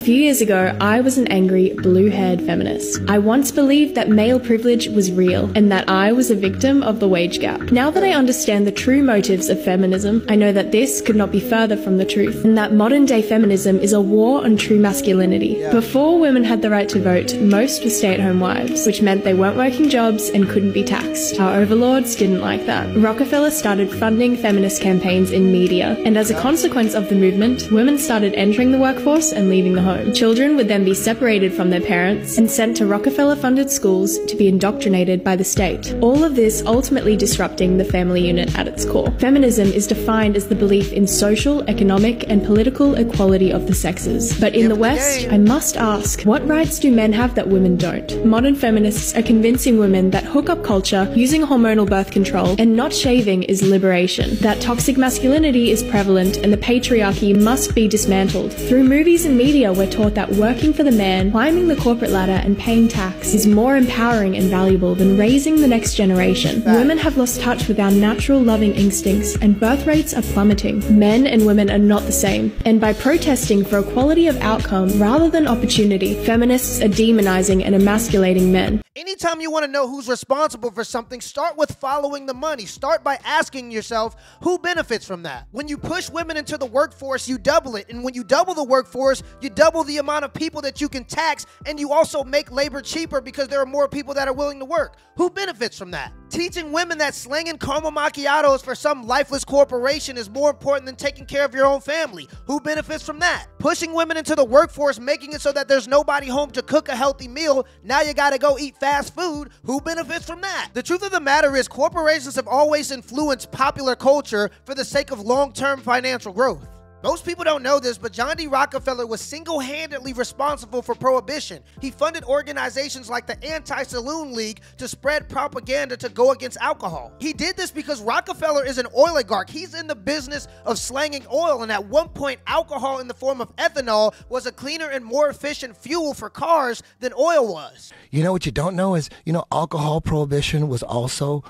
few years ago, I was an angry, blue-haired feminist. I once believed that male privilege was real and that I was a victim of the wage gap. Now that I understand the true motives of feminism, I know that this could not be further from the truth, and that modern-day feminism is a war on true masculinity. Before women had the right to vote, most were stay-at-home wives, which meant they weren't working jobs and couldn't be taxed. Our overlords didn't like that. Rockefeller started funding feminist campaigns in media, and as a consequence of the movement, women started entering the workforce and leaving the home. Children would then be separated from their parents and sent to Rockefeller-funded schools to be indoctrinated by the state. All of this ultimately disrupting the family unit at its core. Feminism is defined as the belief in social, economic, and political equality of the sexes. But in the West, I must ask, what rights do men have that women don't? Modern feminists are convincing women that hookup culture, using hormonal birth control, and not shaving is liberation. That toxic masculinity is prevalent and the patriarchy must be dismantled. Through movies and media, we're taught that working for the man, climbing the corporate ladder, and paying tax is more empowering and valuable than raising the next generation. Women have lost touch with our natural loving instincts, and birth rates are plummeting. Men and women are not the same. And by protesting for equality of outcome rather than opportunity, feminists are demonizing and emasculating men. Anytime you want to know who's responsible for something, start with following the money. Start by asking yourself, who benefits from that? When you push women into the workforce, you double it. And when you double the workforce, you double the amount of people that you can tax, and you also make labor cheaper because there are more people that are willing to work. Who benefits from that? Teaching women that slinging caramel macchiatos for some lifeless corporation is more important than taking care of your own family. Who benefits from that? Pushing women into the workforce, making it so that there's nobody home to cook a healthy meal. Now you gotta go eat fast food. Who benefits from that? The truth of the matter is, corporations have always influenced popular culture for the sake of long-term financial growth. Most people don't know this, but John D. Rockefeller was single-handedly responsible for prohibition. He funded organizations like the Anti-Saloon League to spread propaganda to go against alcohol. He did this because Rockefeller is an oligarch. He's in the business of slanging oil, and at one point, alcohol in the form of ethanol was a cleaner and more efficient fuel for cars than oil was. You know what you don't know is, alcohol prohibition was also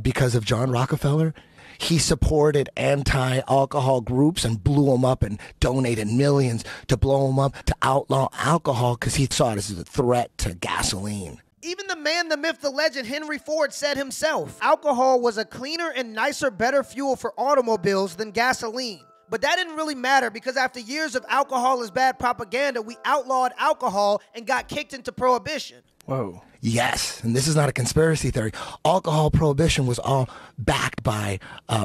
because of John Rockefeller. He supported anti-alcohol groups and blew them up and donated millions to blow them up, to outlaw alcohol because he saw it as a threat to gasoline. Even the man, the myth, the legend, Henry Ford said himself, alcohol was a cleaner and nicer, better fuel for automobiles than gasoline. But that didn't really matter because after years of alcohol is bad propaganda, we outlawed alcohol and got kicked into prohibition. Whoa. Yes, and this is not a conspiracy theory. Alcohol prohibition was all backed by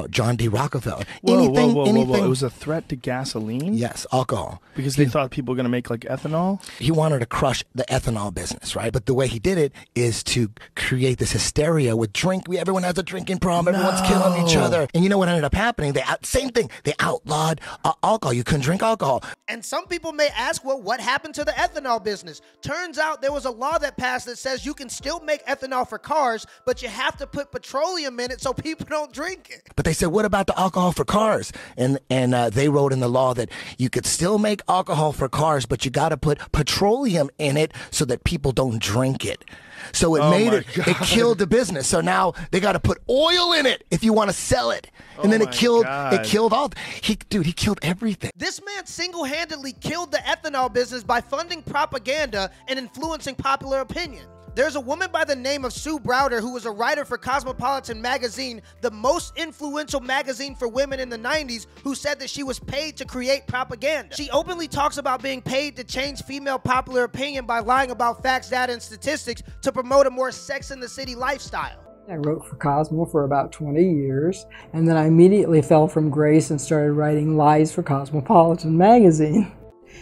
John D. Rockefeller. Whoa. It was a threat to gasoline? Yes, alcohol. Because they thought people were going to make like ethanol? He wanted to crush the ethanol business, right? But the way he did it is to create this hysteria with drink. Everyone has a drinking problem. Everyone's killing each other. And you know what ended up happening? Same thing. They outlawed alcohol. You couldn't drink alcohol. And some people may ask, well, what happened to the ethanol business? Turns out there was a law that passed that says you can still make ethanol for cars, but you have to put petroleum in it so people don't drink it. But they said, what about the alcohol for cars? And they wrote in the law that you could still make alcohol for cars, but you got to put petroleum in it so that people don't drink it. So it killed the business. So now they got to put oil in it if you want to sell it. And then it killed all. He killed everything. This man single-handedly killed the ethanol business by funding propaganda and influencing popular opinion. There's a woman by the name of Sue Browder who was a writer for Cosmopolitan magazine, the most influential magazine for women in the 90s, who said that she was paid to create propaganda. She openly talks about being paid to change female popular opinion by lying about facts, data, and statistics to promote a more Sex in the City lifestyle. I wrote for Cosmo for about 20 years, and then I immediately fell from grace and started writing lies for Cosmopolitan magazine.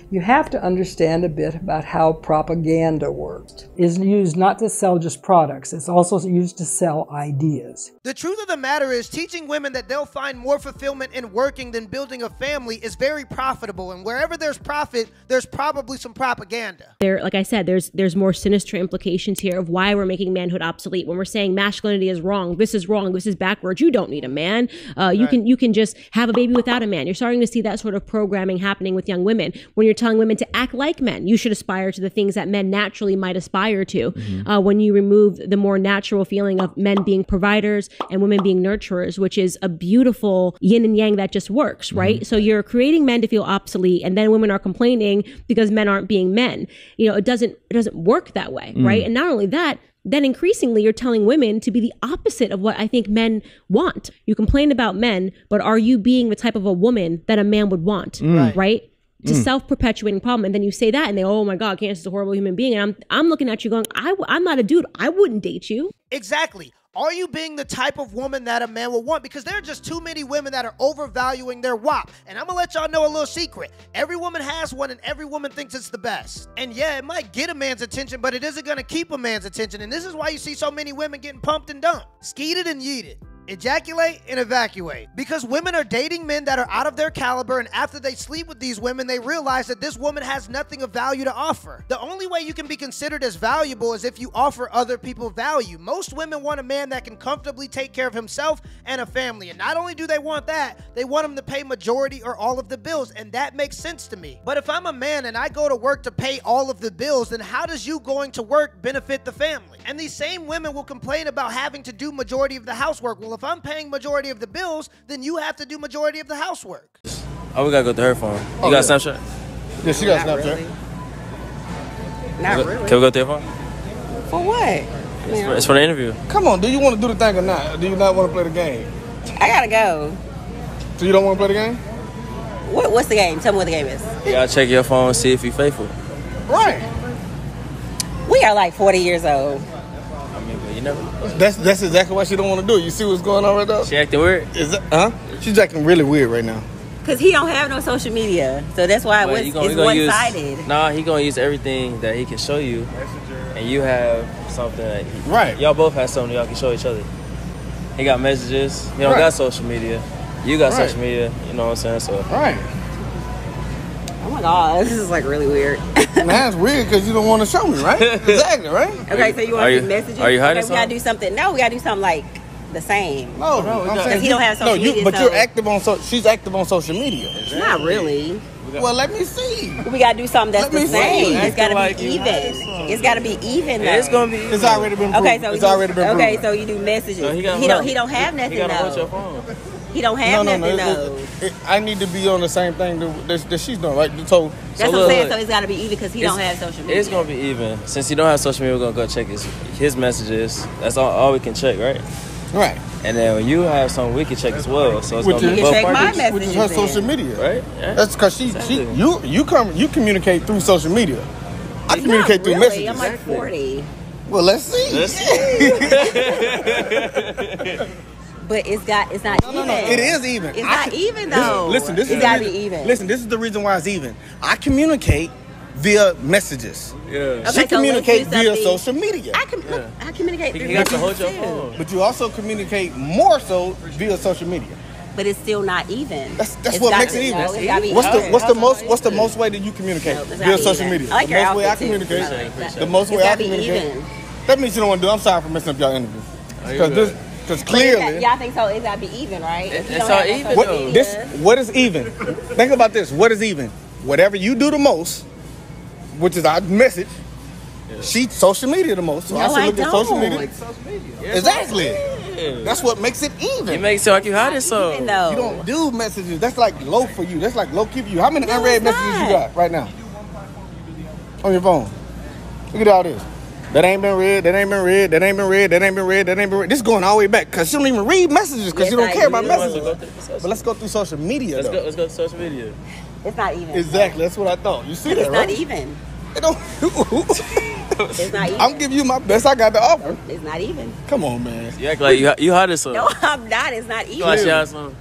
You have to understand a bit about how propaganda works. It's used not to sell just products, it's also used to sell ideas. The truth of the matter is, teaching women that they'll find more fulfillment in working than building a family is very profitable, and wherever there's profit, there's probably some propaganda. Like I said, there's more sinister implications here of why we're making manhood obsolete. When we're saying masculinity is wrong, this is backwards, you don't need a man. You can just have a baby without a man. You're starting to see that sort of programming happening with young women. when you're telling women to act like men. You should aspire to the things that men naturally might aspire to. When you remove the more natural feeling of men being providers and women being nurturers, which is a beautiful yin and yang that just works, right? So you're creating men to feel obsolete, and then women are complaining because men aren't being men. You know, it doesn't work that way, right? And not only that, then increasingly you're telling women to be the opposite of what I think men want. You complain about men, but are you being the type of a woman that a man would want, right? It's a self-perpetuating problem. And then you say that and they, oh my God, Candace is a horrible human being. And I'm looking at you going, I'm not a dude. I wouldn't date you. Exactly. Are you being the type of woman that a man will want? Because there are just too many women that are overvaluing their WAP. And I'm going to let y'all know a little secret. Every woman has one and every woman thinks it's the best. And yeah, it might get a man's attention, but it isn't going to keep a man's attention. And this is why you see so many women getting pumped and dumped. Skeeted and yeeted. Ejaculate and evacuate. Because women are dating men that are out of their caliber, and after they sleep with these women, they realize that this woman has nothing of value to offer. The only way you can be considered as valuable is if you offer other people value. Most women want a man that can comfortably take care of himself and a family. And not only do they want that, they want him to pay majority or all of the bills, and that makes sense to me. But if I'm a man and I go to work to pay all of the bills, then how does you going to work benefit the family? And these same women will complain about having to do majority of the housework. Well, if I'm paying majority of the bills, then you have to do majority of the housework. Oh, we gotta go to her phone. You got Snapchat? Yeah, she got Snapchat. Not really. Can we go to your phone? For what? It's for the interview. Come on, do you want to do the thing or not? Do you not want to play the game? I gotta go. So you don't want to play the game? What's the game? Tell me what the game is. You gotta check your phone and see if you're faithful. Right. We are like 40 years old. I mean, but you never. That's exactly why she don't want to do it. You see what's going on right now? She acting weird. Is that, huh? She's acting really weird right now. Cause he don't have no social media, so that's why it's one-sided. Nah, he gonna use everything that he can show you, and you have something that right. Y'all both have something y'all can show each other. He got messages. He don't got social media. You got social media. You know what I'm saying? So right. Oh my God, this is like really weird. That's weird because you don't want to show me, right? Exactly, right? Okay, so you want to do messages? Are you hiding something? We gotta do something. No, we gotta do something like the same. No, because he don't have social media. But you're active on she's active on social media. Exactly. Not really. Well, let me see. We gotta do something that's the same. It's gotta be even. It's gotta be even. Yeah, it's gonna be. It's already been proven. Okay, so it's already been proven. Okay, so you do messages. No, he don't have nothing though. He don't have nothing though. I need to be on the same thing that she's doing, right? So that's what I'm saying. So it's gotta be even because he don't have social media. It's gonna be even. Since he don't have social media, we're gonna go check his messages. That's all we can check, right? Right. And then when you have something we can check as well. So it's gonna be both parties. Which is her social media, right? Yeah. That's because you communicate through social media. I communicate through messages. I'm like 40. Well, let's see. But it's not even. No. It is even. It's not even though. Listen, this is gotta be even. Listen, this is the reason why it's even. I communicate via messages. Yeah. Okay, she communicates via social media. I communicate through got to hold your messages phone. But you also communicate more so via social media. But it's still not even. That's what makes it even. No, it's gotta be What's the most way that you communicate via social media? I like the most way I communicate. The most way I communicate. That means you don't want to do. I'm sorry for messing up your interview. Because clearly, y'all think so? It's gotta be even, right? It's all even. What is even? Think about this. What is even? Whatever you do the most, which is our message. She social media the most. So no, I look don't. At social media. Like social media. Yeah, exactly. That's what makes it even. You make it sound like you hiding something. You don't do messages. That's like low for you. That's like low key for you. How many unread messages you got right now on your phone? Look at all this. That ain't been read. That ain't been read. That ain't been read. That ain't been read. That ain't been read. This is going all the way back because you don't even read messages because you don't care about messages. But let's go through social media. Let's go to social media. It's not even. Exactly. That's what I thought. You see that, right? It's not even. It don't. It's not even. I'm giving you my best I got to offer. It's not even. Come on, man. You act like you hiding something. No, I'm not. It's not even. You like she hiding something.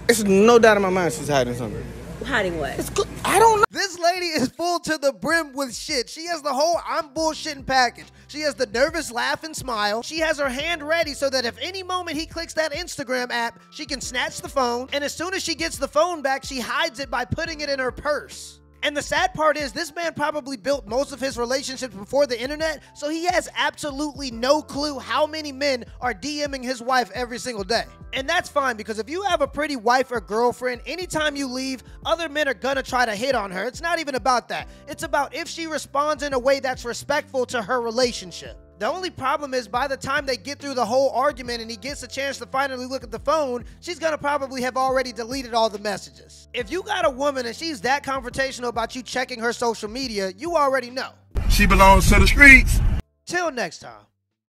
It's no doubt in my mind she's hiding something. Hiding what? It's good. I don't know. This lady is full to the brim with shit. She has the whole I'm bullshitting package. She has the nervous laugh and smile. She has her hand ready so that if any moment he clicks that Instagram app, she can snatch the phone. And as soon as she gets the phone back, she hides it by putting it in her purse. And the sad part is, this man probably built most of his relationships before the internet, so he has absolutely no clue how many men are DMing his wife every single day. And that's fine, because if you have a pretty wife or girlfriend, anytime you leave, other men are gonna try to hit on her. It's not even about that. It's about if she responds in a way that's respectful to her relationship. The only problem is, by the time they get through the whole argument and he gets a chance to finally look at the phone, she's gonna probably have already deleted all the messages. If you got a woman and she's that confrontational about you checking her social media, you already know. She belongs to the streets. Till next time.